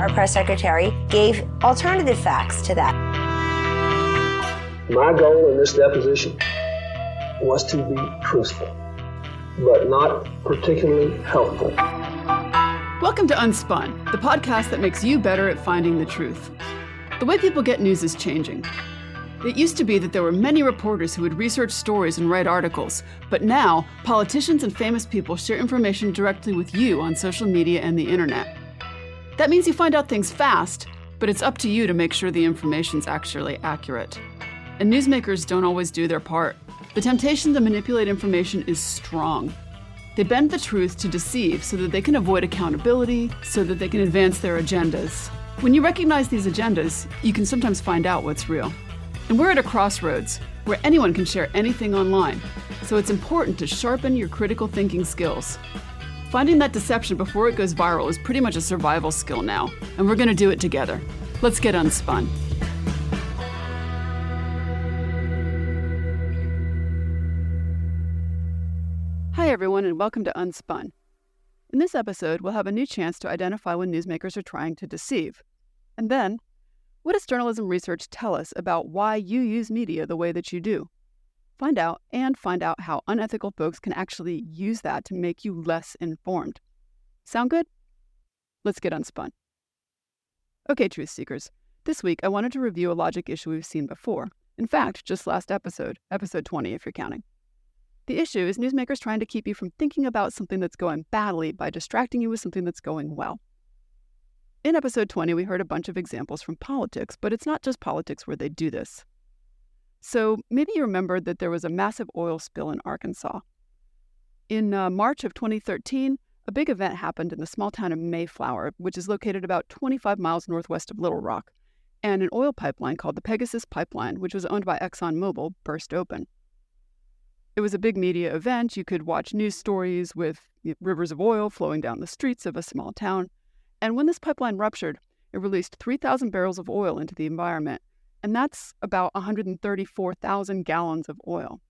our press secretary, gave alternative facts to that. My goal in this deposition was to be truthful, but not particularly helpful. Welcome to Unspun, the podcast that makes you better at finding the truth. The way people get news is changing. It used to be that there were many reporters who would research stories and write articles, but now politicians and famous people share information directly with you on social media and the internet. That means you find out things fast, but it's up to you to make sure the information's actually accurate. And newsmakers don't always do their part. The temptation to manipulate information is strong. They bend the truth to deceive so that they can avoid accountability, so that they can advance their agendas. When you recognize these agendas, you can sometimes find out what's real. And we're at a crossroads where anyone can share anything online, so it's important to sharpen your critical thinking skills. Finding that deception before it goes viral is pretty much a survival skill now, and we're going to do it together. Let's get unspun. Hi everyone, and welcome to Unspun. In this episode, we'll have a new chance to identify when newsmakers are trying to deceive. And then, what does journalism research tell us about why you use media the way that you do? Find out how unethical folks can actually use that to make you less informed. Sound good? Let's get unspun. Okay, truth seekers. This week, I wanted to review a logic issue we've seen before. In fact, just last episode 20 if you're counting. The issue is newsmakers trying to keep you from thinking about something that's going badly by distracting you with something that's going well. In episode 20, we heard a bunch of examples from politics, but it's not just politics where they do this. So maybe you remember that there was a massive oil spill in Arkansas. In March of 2013, a big event happened in the small town of Mayflower, which is located about 25 miles northwest of Little Rock, and an oil pipeline called the Pegasus Pipeline, which was owned by ExxonMobil, burst open. It was a big media event. You could watch news stories with rivers of oil flowing down the streets of a small town. And when this pipeline ruptured, it released 3,000 barrels of oil into the environment, and that's about 134,000 gallons of oil.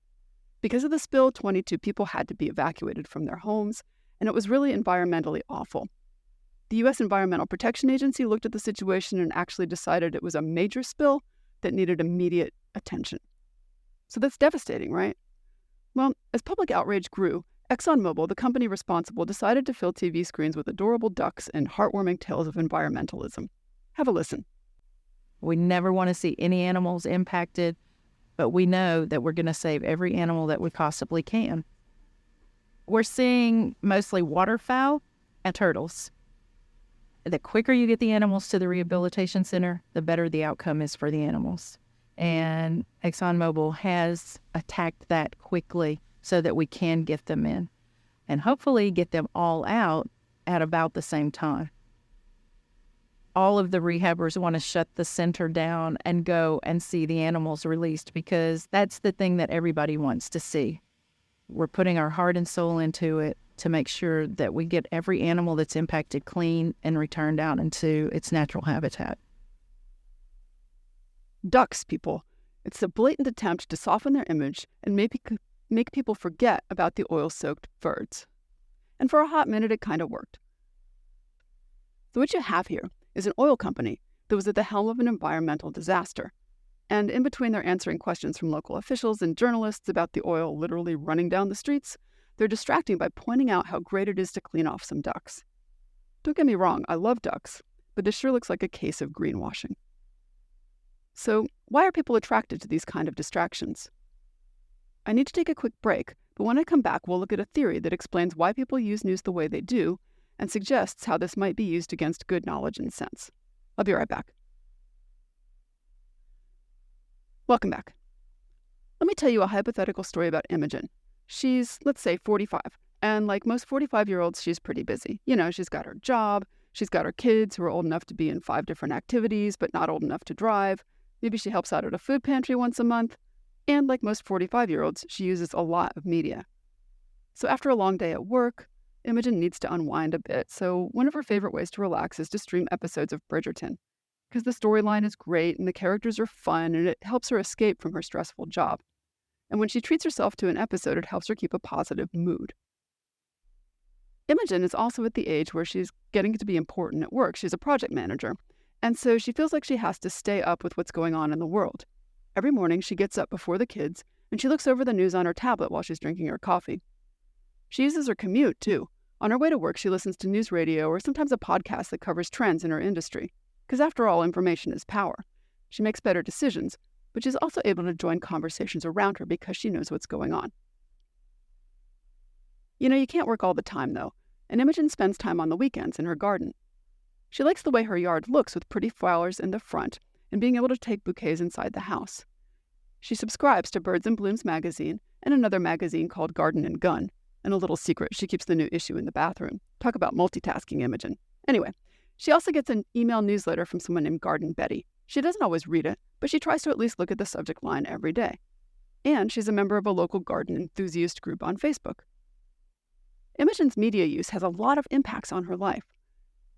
Because of the spill, 22 people had to be evacuated from their homes, and it was really environmentally awful. The U.S. Environmental Protection Agency looked at the situation and actually decided it was a major spill that needed immediate attention. So that's devastating, right? Well, as public outrage grew, ExxonMobil, the company responsible, decided to fill TV screens with adorable ducks and heartwarming tales of environmentalism. Have a listen. We never want to see any animals impacted, but we know that we're going to save every animal that we possibly can. We're seeing mostly waterfowl and turtles. The quicker you get the animals to the rehabilitation center, the better the outcome is for the animals. And ExxonMobil has attacked that quickly so that we can get them in and hopefully get them all out at about the same time. All of the rehabbers want to shut the center down and go and see the animals released because that's the thing that everybody wants to see. We're putting our heart and soul into it to make sure that we get every animal that's impacted clean and returned out into its natural habitat. Ducks, people. It's a blatant attempt to soften their image and make people forget about the oil-soaked birds. And for a hot minute, it kind of worked. So what you have here is an oil company that was at the helm of an environmental disaster. And in between they're answering questions from local officials and journalists about the oil literally running down the streets, they're distracting by pointing out how great it is to clean off some ducks. Don't get me wrong, I love ducks, but this sure looks like a case of greenwashing. So why are people attracted to these kind of distractions? I need to take a quick break, but when I come back, we'll look at a theory that explains why people use news the way they do and suggests how this might be used against good knowledge and sense. I'll be right back. Welcome back. Let me tell you a hypothetical story about Imogen. She's, let's say, 45, and like most 45-year-olds, she's pretty busy. You know, she's got her job, she's got her kids who are old enough to be in 5 different activities, but not old enough to drive. Maybe she helps out at a food pantry once a month. And like most 45-year-olds, she uses a lot of media. So after a long day at work, Imogen needs to unwind a bit, so one of her favorite ways to relax is to stream episodes of Bridgerton, because the storyline is great and the characters are fun and it helps her escape from her stressful job. And when she treats herself to an episode, it helps her keep a positive mood. Imogen is also at the age where she's getting to be important at work. She's a project manager, and so she feels like she has to stay up with what's going on in the world. Every morning, she gets up before the kids, and she looks over the news on her tablet while she's drinking her coffee. She uses her commute, too. On her way to work, she listens to news radio or sometimes a podcast that covers trends in her industry. Because after all, information is power. She makes better decisions, but she's also able to join conversations around her because she knows what's going on. You can't work all the time, though, and Imogen spends time on the weekends in her garden. She likes the way her yard looks with pretty flowers in the front and being able to take bouquets inside the house. She subscribes to Birds and Blooms magazine and another magazine called Garden and Gun. And a little secret, she keeps the new issue in the bathroom. Talk about multitasking, Imogen. Anyway, she also gets an email newsletter from someone named Garden Betty. She doesn't always read it, but she tries to at least look at the subject line every day. And she's a member of a local garden enthusiast group on Facebook. Imogen's media use has a lot of impacts on her life.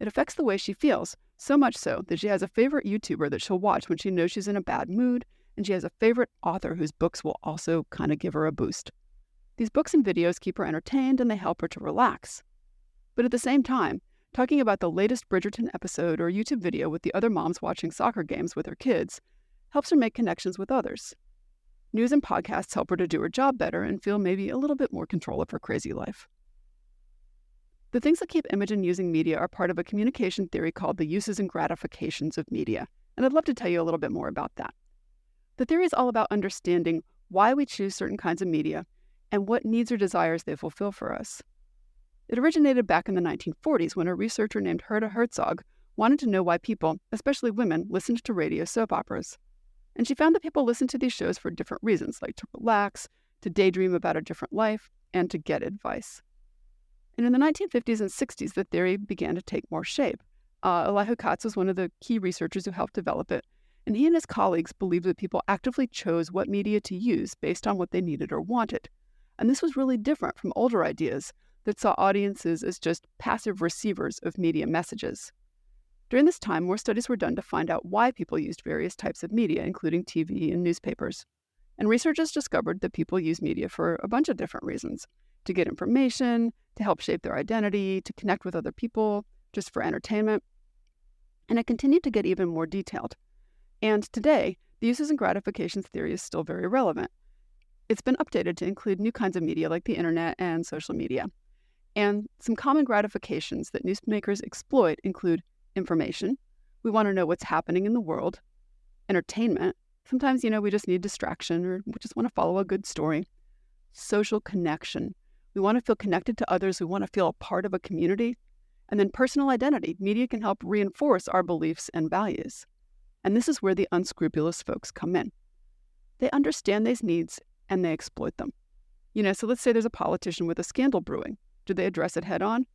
It affects the way she feels, so much so that she has a favorite YouTuber that she'll watch when she knows she's in a bad mood, and she has a favorite author whose books will also kind of give her a boost. These books and videos keep her entertained and they help her to relax. But at the same time, talking about the latest Bridgerton episode or YouTube video with the other moms watching soccer games with her kids helps her make connections with others. News and podcasts help her to do her job better and feel maybe a little bit more control of her crazy life. The things that keep Imogen using media are part of a communication theory called the uses and gratifications of media, and I'd love to tell you a little bit more about that. The theory is all about understanding why we choose certain kinds of media and what needs or desires they fulfill for us. It originated back in the 1940s when a researcher named Herta Herzog wanted to know why people, especially women, listened to radio soap operas. And she found that people listened to these shows for different reasons, like to relax, to daydream about a different life, and to get advice. And in the 1950s and 60s, the theory began to take more shape. Elihu Katz was one of the key researchers who helped develop it, and he and his colleagues believed that people actively chose what media to use based on what they needed or wanted. And this was really different from older ideas that saw audiences as just passive receivers of media messages. During this time, more studies were done to find out why people used various types of media, including TV and newspapers. And researchers discovered that people use media for a bunch of different reasons: to get information, to help shape their identity, to connect with other people, just for entertainment. And it continued to get even more detailed. And today, the uses and gratifications theory is still very relevant. It's been updated to include new kinds of media like the internet and social media. And some common gratifications that newsmakers exploit include information. We want to know what's happening in the world. Entertainment. Sometimes, we just need distraction or we just want to follow a good story. Social connection. We want to feel connected to others. We want to feel a part of a community. And then personal identity. Media can help reinforce our beliefs and values. And this is where the unscrupulous folks come in. They understand these needs and they exploit them. So let's say there's a politician with a scandal brewing. Do they address it head on?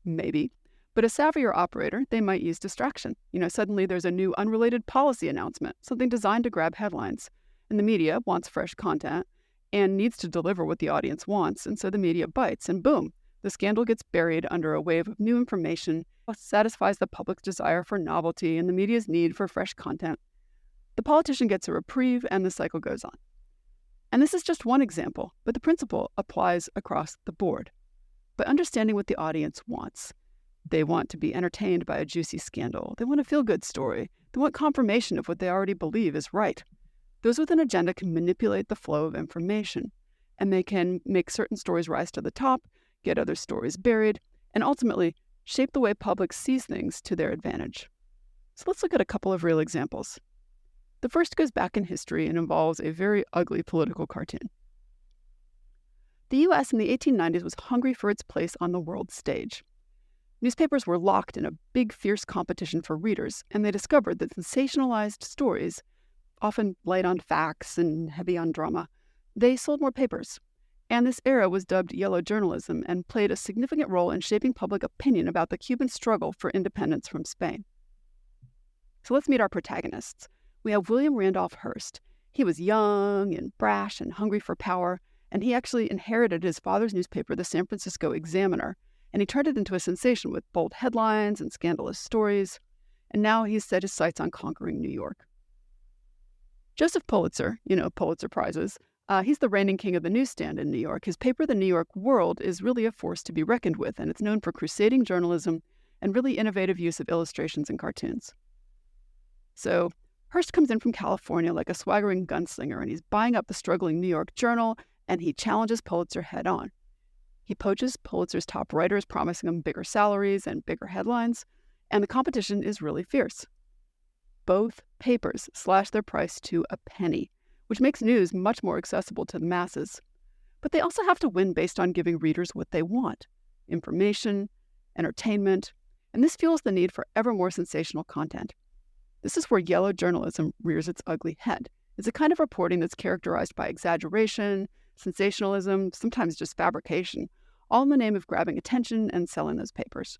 Maybe. But a savvier operator, they might use distraction. Suddenly there's a new unrelated policy announcement, something designed to grab headlines. And the media wants fresh content and needs to deliver what the audience wants. And so the media bites and boom, the scandal gets buried under a wave of new information, satisfies the public's desire for novelty and the media's need for fresh content. The politician gets a reprieve and the cycle goes on. And this is just one example, but the principle applies across the board. By understanding what the audience wants, they want to be entertained by a juicy scandal. They want a feel-good story. They want confirmation of what they already believe is right. Those with an agenda can manipulate the flow of information, and they can make certain stories rise to the top, get other stories buried, and ultimately shape the way public sees things to their advantage. So let's look at a couple of real examples. The first goes back in history and involves a very ugly political cartoon. The U.S. in the 1890s was hungry for its place on the world stage. Newspapers were locked in a big, fierce competition for readers, and they discovered that sensationalized stories, often light on facts and heavy on drama, they sold more papers. And this era was dubbed yellow journalism and played a significant role in shaping public opinion about the Cuban struggle for independence from Spain. So let's meet our protagonists. We have William Randolph Hearst. He was young and brash and hungry for power, and he actually inherited his father's newspaper, the San Francisco Examiner, and he turned it into a sensation with bold headlines and scandalous stories, and now he's set his sights on conquering New York. Joseph Pulitzer, Pulitzer Prizes, He's the reigning king of the newsstand in New York. His paper, The New York World, is really a force to be reckoned with, and it's known for crusading journalism and really innovative use of illustrations and cartoons. So Hearst comes in from California like a swaggering gunslinger, and he's buying up the struggling New York Journal, and he challenges Pulitzer head on. He poaches Pulitzer's top writers, promising them bigger salaries and bigger headlines, and the competition is really fierce. Both papers slash their price to a penny, which makes news much more accessible to the masses. But they also have to win based on giving readers what they want: information, entertainment, and this fuels the need for ever more sensational content. This is where yellow journalism rears its ugly head. It's a kind of reporting that's characterized by exaggeration, sensationalism, sometimes just fabrication, all in the name of grabbing attention and selling those papers.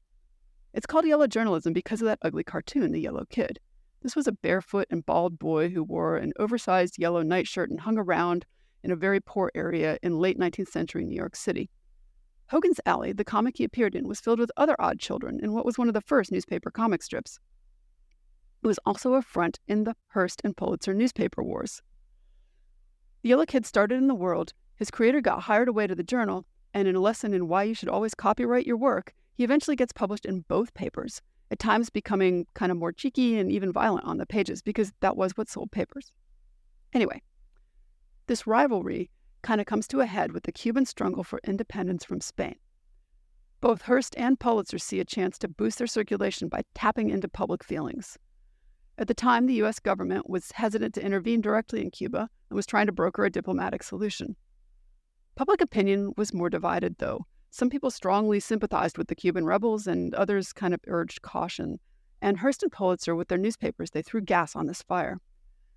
It's called yellow journalism because of that ugly cartoon, The Yellow Kid. This was a barefoot and bald boy who wore an oversized yellow nightshirt and hung around in a very poor area in late 19th century New York City. Hogan's Alley, the comic he appeared in, was filled with other odd children in what was one of the first newspaper comic strips. It was also a front in the Hearst and Pulitzer newspaper wars. The Yellow Kid started in the World, his creator got hired away to the Journal, and in a lesson in why you should always copyright your work, he eventually gets published in both papers, at times becoming kind of more cheeky and even violent on the pages, because that was what sold papers. Anyway, this rivalry kind of comes to a head with the Cuban struggle for independence from Spain. Both Hearst and Pulitzer see a chance to boost their circulation by tapping into public feelings. At the time, the U.S. government was hesitant to intervene directly in Cuba and was trying to broker a diplomatic solution. Public opinion was more divided, though. Some people strongly sympathized with the Cuban rebels, and others kind of urged caution. And Hearst and Pulitzer, with their newspapers, they threw gas on this fire.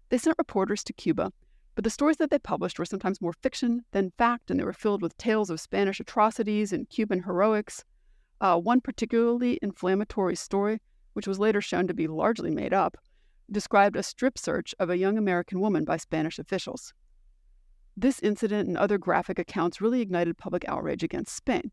They sent reporters to Cuba, but the stories that they published were sometimes more fiction than fact, and they were filled with tales of Spanish atrocities and Cuban heroics. One particularly inflammatory story, which was later shown to be largely made up, described a strip search of a young American woman by Spanish officials. This incident and other graphic accounts really ignited public outrage against Spain.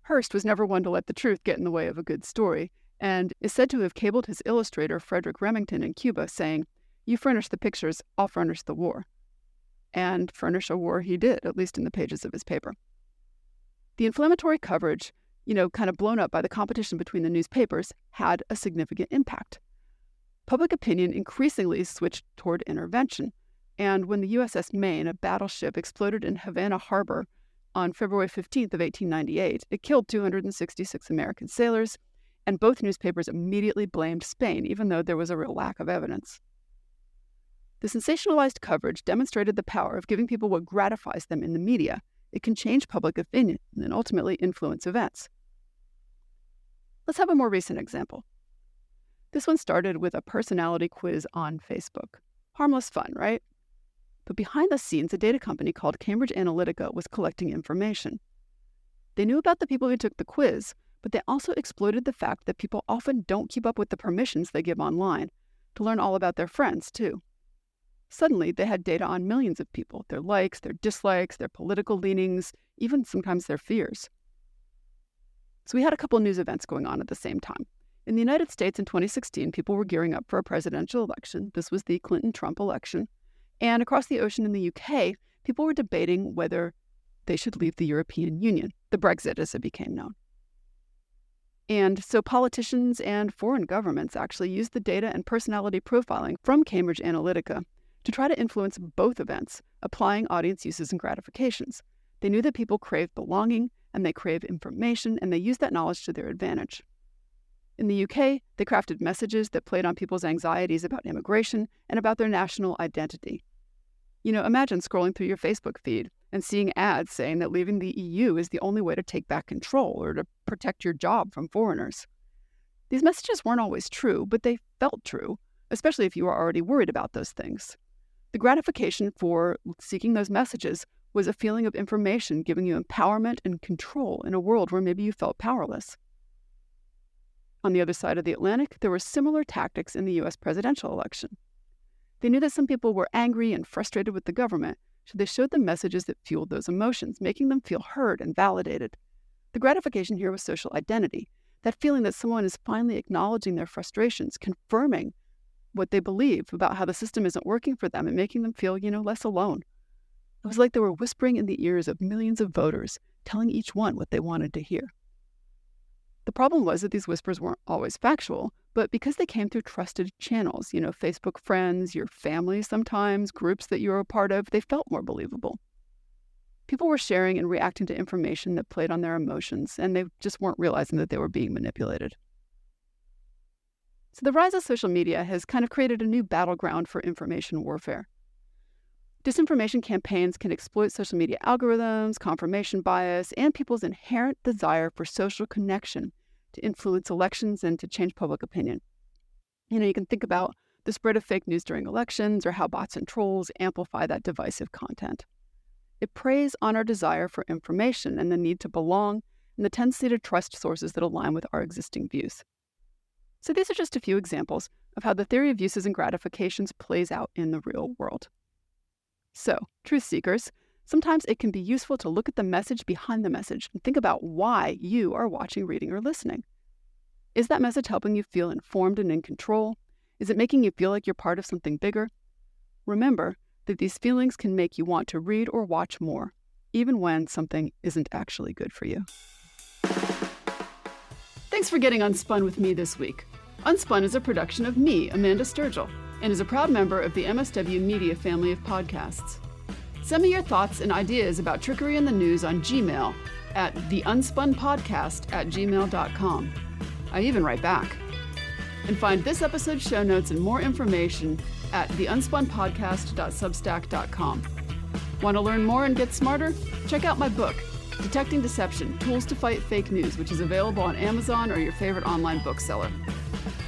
Hearst was never one to let the truth get in the way of a good story, and is said to have cabled his illustrator Frederick Remington in Cuba, saying, "You furnish the pictures, I'll furnish the war." And furnish a war he did, at least in the pages of his paper. The inflammatory coverage, kind of blown up by the competition between the newspapers, had a significant impact. Public opinion increasingly switched toward intervention, and when the USS Maine, a battleship, exploded in Havana Harbor on February 15th of 1898, it killed 266 American sailors, and both newspapers immediately blamed Spain, even though there was a real lack of evidence. The sensationalized coverage demonstrated the power of giving people what gratifies them in the media. It can change public opinion and ultimately influence events. Let's have a more recent example. This one started with a personality quiz on Facebook. Harmless fun, right? But behind the scenes, a data company called Cambridge Analytica was collecting information. They knew about the people who took the quiz, but they also exploited the fact that people often don't keep up with the permissions they give online to learn all about their friends, too. Suddenly, they had data on millions of people, their likes, their dislikes, their political leanings, even sometimes their fears. So we had a couple news events going on at the same time. In the United States in 2016, people were gearing up for a presidential election. This was the Clinton-Trump election. And across the ocean in the UK, people were debating whether they should leave the European Union, the Brexit as it became known. And so politicians and foreign governments actually used the data and personality profiling from Cambridge Analytica to try to influence both events, applying audience uses and gratifications. They knew that people crave belonging, and they crave information, and they used that knowledge to their advantage. In the UK, they crafted messages that played on people's anxieties about immigration and about their national identity. Imagine scrolling through your Facebook feed and seeing ads saying that leaving the EU is the only way to take back control or to protect your job from foreigners. These messages weren't always true, but they felt true, especially if you were already worried about those things. The gratification for seeking those messages was a feeling of information giving you empowerment and control in a world where maybe you felt powerless. On the other side of the Atlantic, there were similar tactics in the U.S. presidential election. They knew that some people were angry and frustrated with the government, so they showed them messages that fueled those emotions, making them feel heard and validated. The gratification here was social identity, that feeling that someone is finally acknowledging their frustrations, confirming what they believe about how the system isn't working for them and making them feel, less alone. It was like they were whispering in the ears of millions of voters, telling each one what they wanted to hear. The problem was that these whispers weren't always factual, but because they came through trusted channels, Facebook friends, your family sometimes, groups that you were a part of, they felt more believable. People were sharing and reacting to information that played on their emotions, and they just weren't realizing that they were being manipulated. So the rise of social media has kind of created a new battleground for information warfare. Disinformation campaigns can exploit social media algorithms, confirmation bias, and people's inherent desire for social connection to influence elections and to change public opinion. You can think about the spread of fake news during elections or how bots and trolls amplify that divisive content. It preys on our desire for information and the need to belong and the tendency to trust sources that align with our existing views. So these are just a few examples of how the theory of uses and gratifications plays out in the real world. So, truth seekers, sometimes it can be useful to look at the message behind the message and think about why you are watching, reading, or listening. Is that message helping you feel informed and in control? Is it making you feel like you're part of something bigger? Remember that these feelings can make you want to read or watch more, even when something isn't actually good for you. Thanks for getting Unspun with me this week. Unspun is a production of me, Amanda Sturgill, and is a proud member of the MSW Media family of podcasts. Send me your thoughts and ideas about trickery in the news on Gmail at TheUnspunPodcast@gmail.com. I even write back. And find this episode's show notes and more information at TheUnspunPodcast.substack.com. Want to learn more and get smarter? Check out my book, Detecting Deception, Tools to Fight Fake News, which is available on Amazon or your favorite online bookseller.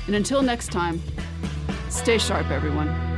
And until next time, stay sharp, everyone.